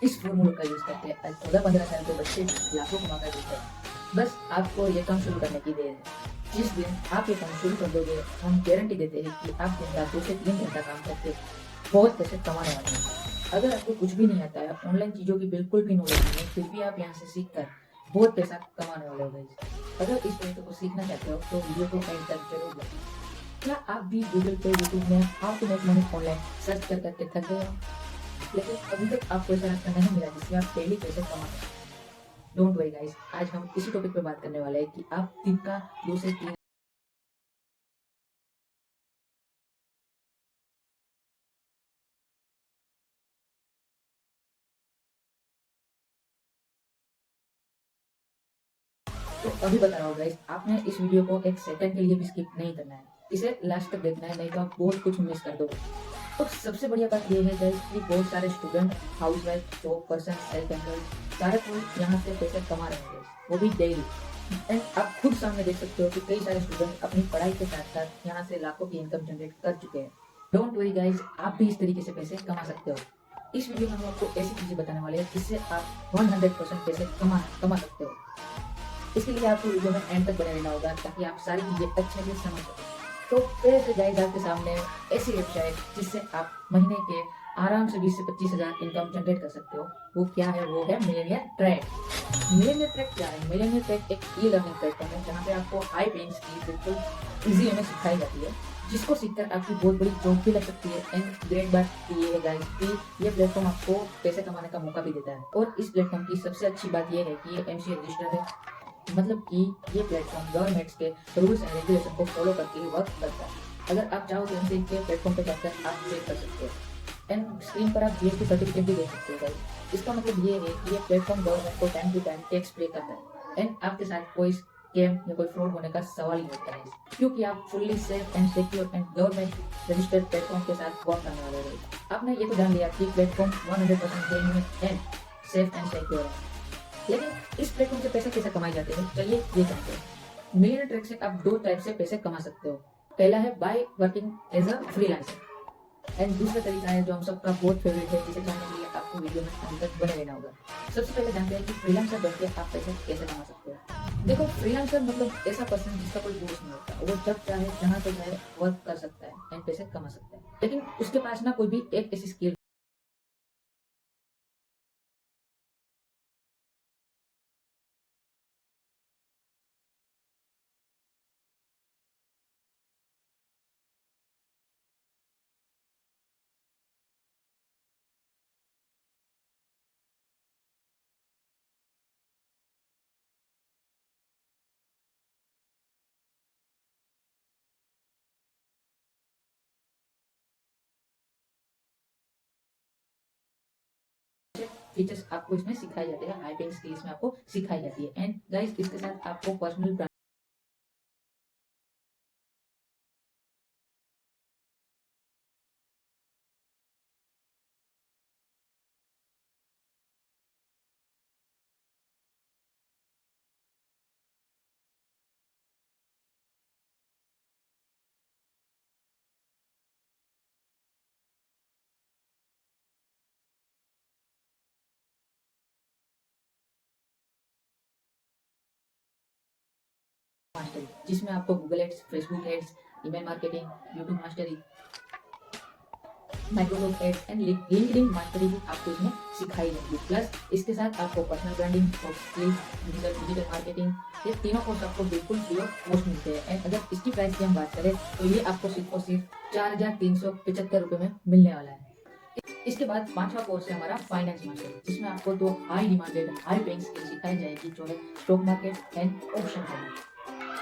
इस फॉर्मूले का यूज करके आज 14-15 साल के बच्चे लाखों कमा कर देते हैं। बस आपको ये काम शुरू करने की देर है। जिस दिन आप ये काम शुरू कर दोगे, हम गारंटी देते हैं कि आप दिन का 2 से 3 घंटा काम करके बहुत पैसे कमाने वाले हैं। अगर आपको कुछ भी नहीं आता है, ऑनलाइन चीज़ों की बिल्कुल भी नॉलेज नहीं है, फिर भी आप यहाँ से सीख कर बहुत पैसा कमाने वाले हो गाइस। अगर इस तरीके को सीखना चाहते हो तो वीडियो को एंड तक जरूर देखें। क्या आप भी गूगल पे, यूट्यूब में how to make money online search कर करके थक गए हो, लेकिन अभी तक आपको ऐसा रास्ता नहीं मिला जिससे आप डेली पैसे कमा सकते? डोंट वरी गाइस, आज हम इसी टॉपिक पे बात करने वाले हैं कि आप दिन का 2 से 3। तो अभी बता रहा हूँ गाइस, आपने इस वीडियो को एक सेकंड के लिए भी स्किप नहीं करना है। इसे लास्ट तक देखना है, नहीं तो आप बहुत कुछ मिस कर दोगे। तो सबसे बढ़िया बात यह है गाइस कि बहुत सारे student, housewife, job person, self employed, सारे कोई यहाँ से पैसे कमा रहे हैं, वो भी डेली। एंड आप खुद सामने देख सकते हो कि कई सारे स्टूडेंट अपनी पढ़ाई के साथ साथ यहाँ से लाखों की इनकम जनरेट कर चुके हैं। डोंट वरी गाइस, आप भी इस तरीके से पैसे कमा सकते हो। इस वीडियो में हम आपको ऐसी चीजें बताने वाले हैं जिससे आप 100% पैसे कमा सकते हो। इसके लिए आपको वीडियो में एंड तक बने रहना होगा ताकि आप सारी चीजें अच्छे से समझ सकें। तो फिर से गाइस आपके सामने ऐसी वेबसाइट जिससे आप महीने के आराम से 20 से 25 हजार इनकम जनरेट कर सकते हो। वो क्या है? वो है मिलियनियर ट्रैक। मिलियनियर ट्रैक क्या है? मिलियनियर ट्रैक एक ई लर्निंग प्लेटफॉर्म है जहाँ पे आपको हाई पेइंग स्किल बिल्कुल इजी वे में सिखाई जाती है, जिसको सीखकर आपकी बहुत बड़ी जॉब भी लग सकती है। एंड ग्रेट बात ये है गाइस कि ये प्लेटफॉर्म आपको पैसे कमाने का मौका भी देता है। और इस प्लेटफॉर्म की सबसे अच्छी बात ये है कि ये एमसीए रजिस्टर्ड है, मतलब कि ये प्लेटफॉर्म गवर्नमेंट्स के रूल्स एंड रेगुलेशन को फॉलो करके ही वर्क करता है। अगर आप चाहो तो एमसीए के प्लेटफॉर्म पर जाकर आप चेक कर सकते हो। एंड स्क्रीन पर आप जीएसटी सर्टिफिकेट भी देख सकते हो गाइस। इसका मतलब ये है कि ये प्लेटफॉर्म गवर्नमेंट को टाइम टू टाइम टैक्स पे करता है। एंड आपके साथ कोई स्कैम या कोई फ्रॉड होने का सवाल ही नहीं होता है, क्योंकि आप fully safe and secure and government registered platform के साथ वर्क करने वाले हो। आपने ये तो जान लिया कि platform 100% genuine and safe and secure है। लेकिन इस प्लेटफॉर्म से पैसे कैसे कमाए जाते हैं, चलिए ये जानते हैं। मिलियनियर ट्रैक से आप 2 टाइप से पैसे कमा सकते हो। पहला है by working as a freelancer, and दूसरा तरीका है जो हम सबका बहुत फेवरेट है, जिसे जानने के लिए आपको वीडियो में अंत तक बने रहना होगा। सबसे पहले जानते हैं कि फ्रीलांसर बनकर आप पैसे कैसे कमा सकते हो। देखो, फ्रीलांसर मतलब ऐसा पर्सन जिसका कोई बॉस नहीं होता, वो जब चाहे जहाँ तो चाहे वर्क कर सकता है एंड पैसे कमा सकता है। लेकिन उसके पास ना कोई भी एक ऐसी स्किल फीचर्स आपको इसमें सिखाए जाते हैं, हाई पेइंग स्किल्स में आपको सिखाई जाती है। एंड गाइस, इसके साथ आपको पर्सनल मास्टरी, जिसमें आपको Google ads, Facebook ads, email marketing, YouTube mastery, Microsoft ads and LinkedIn mastery भी आपको इसमें सिखाई जाएगी। प्लस इसके साथ आपको personal branding, soft skills, digital marketing, ये तीनों कोर्स आपको बिल्कुल फ्री ऑफ कॉस्ट मिलते हैं। एंड अगर इसकी प्राइस की हम बात करें तो ये आपको सिर्फ और सिर्फ 4,375 रुपये में मिलने वाला है। इसके बाद पांचवा कोर्स है हमारा फाइनेंस मास्टर, जिसमें आपको 2 high demanded high paying skill सिखाई जाएगी, जो है stock market and option trading,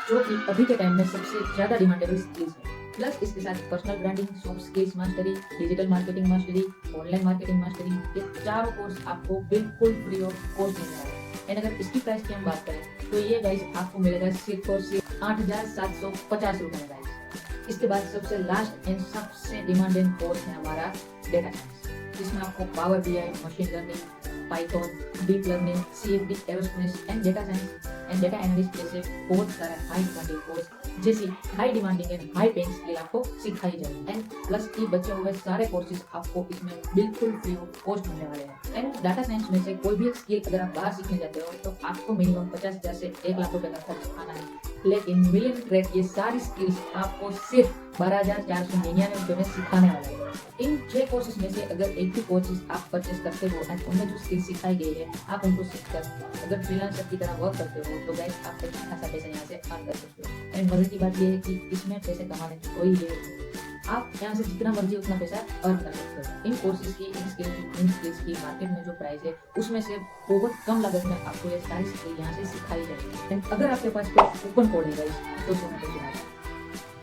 जो कि अभी के टाइम में सबसे ज्यादा डिमांडेबल स्किल्स है। प्लस इसके साथ personal branding, soft skills mastery, digital marketing mastery, online marketing mastery, ये चारों कोर्स आपको बिल्कुल फ्री ऑफ कॉस्ट मिल रहा है। एंड अगर इसकी प्राइस की हम बात करें तो ये गाइस आपको मिलेगा सिर्फ और सिर्फ 8,750 रुपये में गाइस। इसके बाद सबसे लास्ट एंड सबसे डिमांडिंग कोर्स है हमारा डेटा साइंस, जिसमें आपको power BI, machine learning, Python, deep learning, CFD, aerospace and data science and data analyst जैसे बहुत सारे हाई डिमांडेड कोर्स जैसी high demanding and high paying skill आपको सिखाई जाएगी। एंड प्लस की बचे हुए सारे कोर्सेज आपको इसमें बिल्कुल फ्री ऑफ कॉस्ट मिलने वाले हैं। एंड डाटा साइंस में से कोई भी एक स्किल अगर आप बाहर सीखने जाते हो तो आपको मिनिमम 50,000 से 1 लाख रुपए का खर्च आना है, लेकिन मिलियन ट्रैक ये सारी स्किल्स आपको सिर्फ 12,499 रुपए में सिखाने वाला है। इन 6 कोर्सेज में से अगर एक भी कोर्सेज आप परचेस करते हो एंड उनमें जो स्किल सिखाई गई है आप उनको सीखकर अगर फ्रीलांसर की तरह वर्क करते हो तो गाइस आप अच्छा खासा पैसा यहाँ से अर्न कर सकते हो। एंड मजे की बात ये है कि इसमें पैसे कमाने की कोई ये नहीं, आप यहाँ से जितना मर्जी उतना पैसा अर्न कर सकते हो। इन कोर्सेज की इन स्किल्स की मार्केट में जो प्राइस है उसमें से बहुत कम लागत में आपको ये सारी स्किल यहाँ से सिखाई जाएगी। एंड अगर आपके पास कोई कूपन कोड है गाइस तो सुना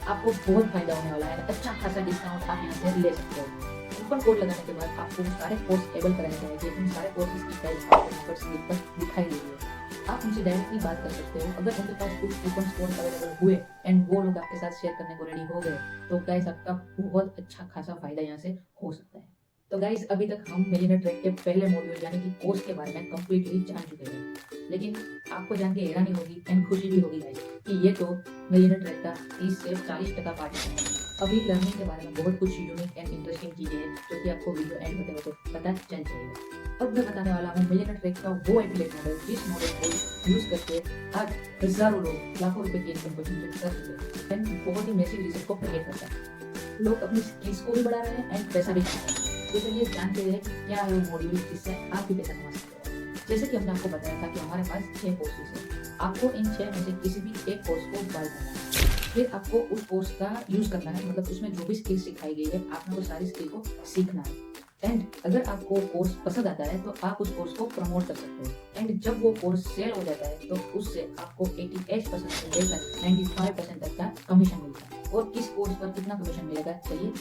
आपको बहुत फायदा होने वाला है, अच्छा खासा डिस्काउंट आप यहाँ से ले सकते हो। कूपन कोड लगाने के बाद आपको सारे कोर्स एबल कराए जाएंगे, उन सारे कोर्सेज की प्राइस आपको यहाँ पर स्क्रीन पर दिखाई देगी। आप उनसे डायरेक्टली बात कर सकते हो। अगर उनके पास कुछ कूपन कोड अवेलेबल हुए एंड वो लोग आपके साथ शेयर करने को रेडी हो गए तो गाइस आपका बहुत अच्छा खासा फायदा यहाँ से हो सकता है। तो गाइस अभी तक हम मिलियनेयर ट्रैक के पहले मॉड्यूल यानी कि कोर्स के बारे में कंप्लीटली जान चुके हैं, लेकिन आपको जान के हैरानी होगी एंड खुशी भी होगी गाइस कि ये तो मिलियनेयर ट्रैक का 30 से 40% पार्ट है। अभी लर्निंग के बारे में बहुत कुछ यूनिक एंड इंटरेस्टिंग चीजें हैं जो कि आपको वीडियो एंड होते होते पता चल जाएगा। अब मैं बताने वाला हूँ मिलियनेयर ट्रैक का वो एफिलिएट मॉडल जिस मॉडल को यूज करके आज हजारों लोग लाखों रुपए की इनकम को जनरेट कर चुके हैं एंड बहुत ही मैसिव रिजल्ट को क्रिएट करता है। लोग अपनी स्किल्स को भी बढ़ा रहे हैं एंड पैसा भी कमा रहे हैं। तो चलिए जानते हैं कि क्या है वो मॉड्यूल जिससे आप भी पैसा कमा सकते हो। जैसे कि हमने आपको बताया था कि हमारे पास 6 कोर्सेज हैं, आपको इन 6 में से किसी भी एक कोर्स को बाय करना है, फिर आपको उस कोर्स का यूज करना है, मतलब उसमें जो भी स्किल सिखाई गई है आपने वो सारी स्किल को सीखना है। एंड अगर आपको कोर्स पसंद आता है तो आप उस कोर्स को प्रमोट कर सकते हो एंड जब वो कोर्स सेल हो जाता है तो उससे आपको 88% से लेकर 95% तक का कमीशन मिलता है। और किस कोर्स पर कितना कमीशन मिलेगा चलिए।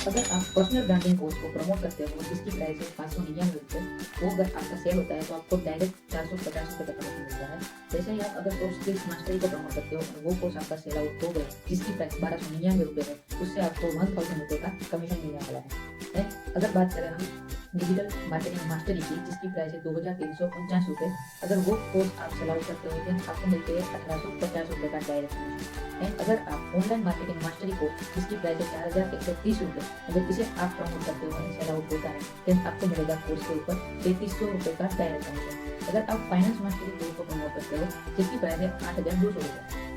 अगर आप पर्सनल ब्रांडिंग कोर्स को प्रमोट करते हो जिसकी प्राइस है 599 रुपये, वो अगर आपका सेल होता है तो आपको डायरेक्ट 450 रुपये का कमीशन मिलता है। वैसे ही आप अगर सॉफ्ट स्किल्स मास्टरी को प्रमोट करते हो और वो कोर्स आपका सेल आउट हो गया जिसकी प्राइस 1299 रुपये है, उससे आपको 1000 रुपये का कमीशन मिलने वाला है। अगर बात करें हम डिजिटल मार्केटिंग मास्टरी की जिसकी प्राइस है 2349 रुपये, अगर वो कोर्स आप सेल आउट करते हो तो आपको मिलते हैं 1850 रुपये का डायरेक्ट कमीशन। एंड अगर आप ऑनलाइन मार्केटिंग मास्टरी को जिसकी प्राइस है 4130 रुपये, अगर इसे आप प्रमोट करते हो और सेल आउट होता है तो आपको मिलेगा कोर्स के ऊपर 3300 रुपये का डायरेक्ट कमीशन। अगर आप फाइनेंस मास्टरी कोर्स को प्रमोट करते हो जिसकी प्राइस है 8200 रुपये,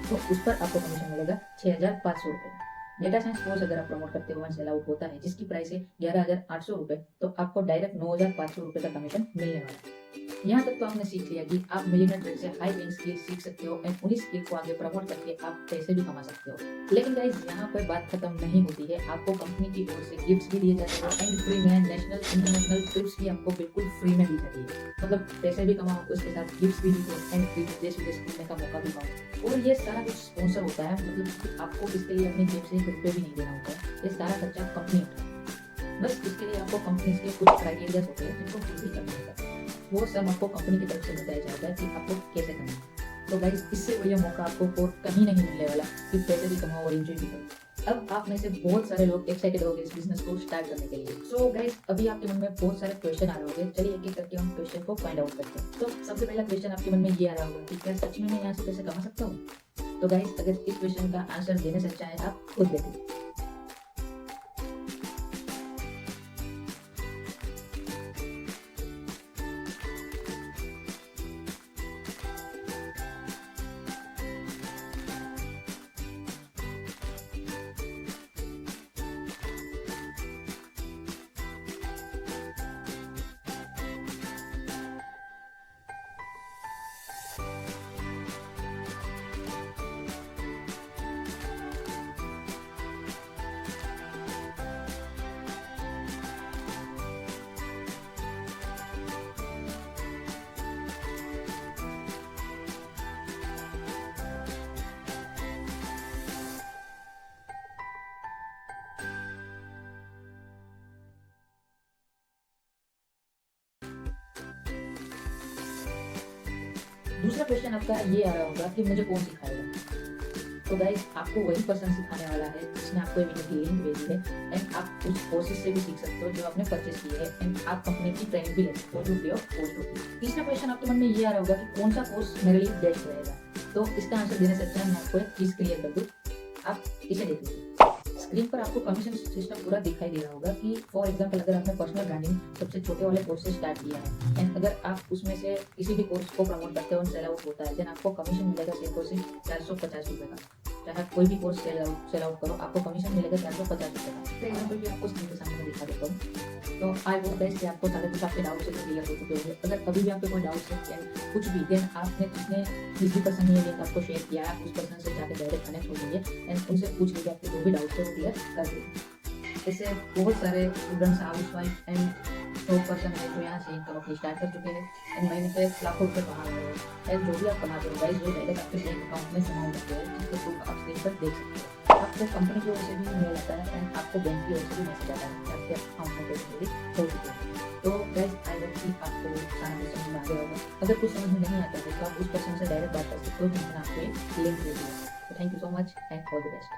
तो उस पर आपको कमीशन मिलेगा 6500 रुपये। डेटा साइंस कोर्स अगर आप प्रमोट करते हो सेल आउट होता है जिसकी प्राइस है 11,800 रुपये, तो आपको डायरेक्ट 9,500 रुपये का कमीशन मिलने वाला है। यहाँ तक तो आपने सीख लिया कि आप मिलियनेयर ट्रैक से हाई पेइंग स्किल सीख सकते हो एंड उन्हीं स्किल को आगे प्रमोट करके आप पैसे भी कमा सकते हो। लेकिन गाइस यहाँ पर बात खत्म नहीं होती है, आपको कंपनी की ओर से गिफ्ट्स भी दिए जाते हैं एंड फ्री में नेशनल इंटरनेशनल ट्रिप्स भी आपको बिल्कुल फ्री में दी जाती है। मतलब पैसे भी कमाओ उसके साथ गिफ्ट्स भी दो एंड देश विदेश घूमने का मौका भी पाओ। और ये सारा कुछ स्पॉन्सर होता है, मतलब आपको इसके लिए अपनी जेब से 1 रुपये भी नहीं देना होता है, ये सारा खर्चा कंपनी उठाती है। बस इसके लिए आपको कंपनी के कुछ क्राइटेरिया होते हैं जिनको फुलफिल करना होता है, वो सब आपको कंपनी की तरफ से बताया जाता है कि आपको कैसे करना है। तो गाइस इससे बढ़िया मौका आपको और कहीं नहीं मिलने वाला कि पैसे भी कमाओ और एंजॉय भी करो। अब आप में से बहुत सारे लोग एक्साइटेड हो गए इस बिजनेस को स्टार्ट करने के लिए। सो गाइस अभी आपके मन में बहुत सारे क्वेश्चन आ रहे होंगे, चलिए एक एक करके हम क्वेश्चन को फाइंड आउट करते हैं। तो सबसे पहला क्वेश्चन आपके मन में ये आ रहा होगा कि क्या सच में मैं यहाँ से पैसे कमा सकता हूँ? तो गाइस अगर इस क्वेश्चन का आंसर देने से अच्छा है आप खुद देखिए। दूसरा क्वेश्चन आपका ये आ रहा होगा कि मुझे कौन सिखाएगा? तो गाइस आपको वही पर्सन सिखाने वाला है जिसने आपको वीडियो की लिंक भेजी है एंड आप उस कोर्सेज से भी सीख सकते हो जो आपने परचेज किए हैं एंड आप कंपनी की ट्रेनिंग भी ले सकते हो जो फ्री ऑफ कॉस्ट होगी। तीसरा क्वेश्चन आपके मन में ये आ रहा होगा कि कौन सा कोर्स मेरे लिए बेस्ट रहेगा? तो इसका आंसर देने से अच्छा मैं आपको एक चीज क्लियर कर दूं, आप इसे देख लीजिए। स्क्रीन पर आपको कमीशन सिस्टम पूरा दिखाई दे रहा होगा कि फॉर एग्जांपल अगर आपने पर्सनल ब्रांडिंग सबसे छोटे वाले कोर्स से स्टार्ट किया है एंड अगर आप उसमें से किसी भी कोर्स को प्रमोट करते हो, सेल आउट होता है, देन आपको कमीशन मिलेगा सिर्फ और सिर्फ 450 रुपये का। चाहे आप कोई भी कोर्स सेल आउट करो, आपको कमीशन मिलेगा 450 रुपये का। फॉर एग्जाम्पल भी आपको स्क्रीन के सामने दिखा देता हूँ। तो आई होप गाइस कि आपको सारे कुछ आपके डाउट्स क्लियर हो चुके होंगे। अगर अभी भी आपके कोई डाउट्स है कुछ भी, देन आपने जिसने जिस भी पर्सन ने ये लिंक आपको शेयर किया है, आप उस पर्सन से जाकर डायरेक्ट कनेक्ट हो जाइए एंड उनसे पूछ लीजिए, आपके जो भी डाउट्स है वो क्लियर कर दीजिए। इससे बहुत सारे students, house wife and top person है जो यहाँ से इनकम अपनी स्टार्ट कर चुके हैं एंड महीने पे लाखों रुपये कमा रहे हैं। एंड जो भी आप कमाते हो गाइस वो डायरेक्ट आपके बैंक अकाउंट में जमा होते हैं, जिसके प्रूफ आप स्क्रीन पर देख सकते हो। आपको कंपनी की ओर से भी मेल आता है एंड आपको बैंक की ओर से भी मैसेज आता है कि आपके अकाउंट में पैसे मेरी हो चुके हैं। तो गाइस आई होप कि आपको सारा कुछ समझ में आ गया होगा। अगर कुछ समझ में नहीं आता है तो आप उस पर्सन से डायरेक्ट बात कर सकते हो जिसने आपको लिंक दे दिया। तो thank you so much and all the best.